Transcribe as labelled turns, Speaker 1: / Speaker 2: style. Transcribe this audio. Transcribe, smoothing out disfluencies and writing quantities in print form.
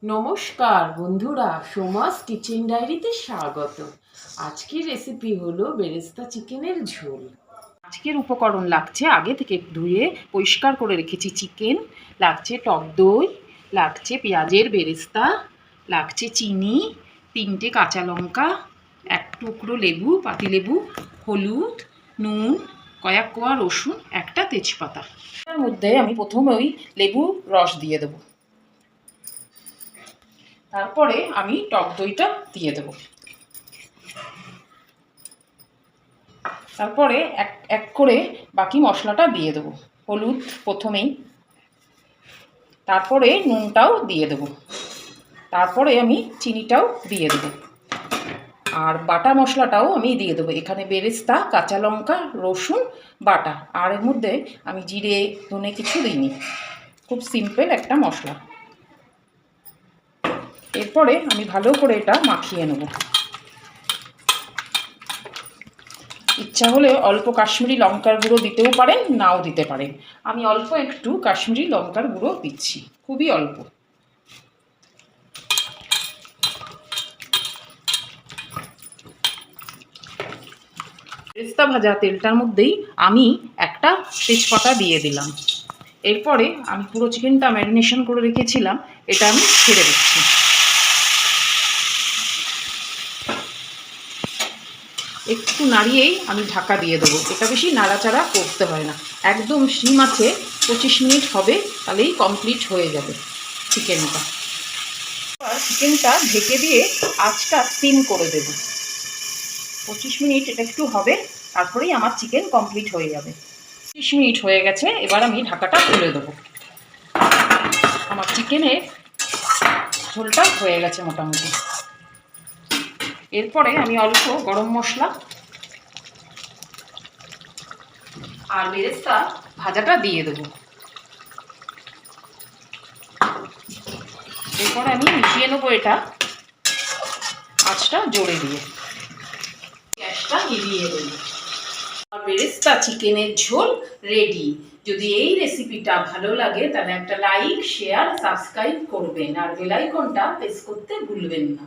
Speaker 1: নমস্কার বন্ধুরা, সোমাস কিচেন ডায়েরিতে স্বাগত। আজকের রেসিপি হলো বেরেস্তা চিকেনের ঝোল। আজকের উপকরণ লাগছে আগে থেকে ধুয়ে পরিষ্কার করে রেখেছি চিকেন, লাগছে টক দই, লাগছে পেঁয়াজের বেরেস্তা, লাগছে চিনি, 3টে কাঁচা লঙ্কা, 1 টুকরো লেবু, পাতিলেবু, হলুদ, নুন, কয়েক কোয়া রসুন, একটা তেজপাতা। তার মধ্যে আমি প্রথমে ওই লেবুর রস দিয়ে দেবো। তারপরে আমি টক দইটা দিয়ে দেব। তারপরে এক এক করে বাকি মশলাটা দিয়ে দেব। হলুদ প্রথমেই, তারপরে নুনটাও দিয়ে দেব, তারপরে আমি চিনিটাও দিয়ে দেব, আর বাটা মশলাটাও আমি দিয়ে দেবো। এখানে বেরেস্তা, কাঁচা লঙ্কা, রসুন বাটা, আর এর মধ্যে আমি জিরে ধনে কিছু দিইনি। খুব সিম্পল একটা মশলা। এরপরে আমি ভালো করে এটা মাখিয়ে নেব। ইচ্ছা হলে অল্প কাশ্মীরি লঙ্কার গুঁড়ো দিতেও পারেন, নাও দিতে পারেন। আমি অল্প একটু কাশ্মীরি লঙ্কার গুঁড়ো দিচ্ছি, খুবই অল্প। বেরেস্তা ভাজা তেলটার মধ্যেই আমি একটা তেজপাতা দিয়ে দিলাম। এরপরে আমি পুরো চিকেনটা ম্যারিনেশন করে রেখেছিলাম, এটা আমি ছেড়ে দিচ্ছি। একটু নাড়িয়েই আমি ঢাকা দিয়ে দেবো। এটা বেশি নাড়াচাড়া করতে হয় না, একদম সিম আছে 25 মিনিট হবে, তাহলেই কমপ্লিট হয়ে যাবে চিকেনটা। এবার চিকেনটা ঢেকে দিয়ে আঁচটা সিম করে দেব। 25 মিনিট এটা একটু হবে, তারপরেই আমার চিকেন কমপ্লিট হয়ে যাবে। 30 মিনিট হয়ে গেছে, এবার আমি ঢাকাটা খুলে দেবো। আমার চিকেনের ঝোলটা হয়ে গেছে মোটামুটি। এরপরে আমি অল্প গরম মশলা আর বেরেস্তা ভাজাটা দিয়ে দেবো। এরপরে আমি মিশিয়ে নেবো এটা আঁচটা জোরে দিয়ে, গ্যাসটা নিভিয়ে দেবো। আর বেরেস্তা চিকেনের ঝোল রেডি। যদি এই রেসিপিটা ভালো লাগে তাহলে একটা লাইক, শেয়ার, সাবস্ক্রাইব করবেন, আর বেল আইকনটা প্রেস করতে ভুলবেন না।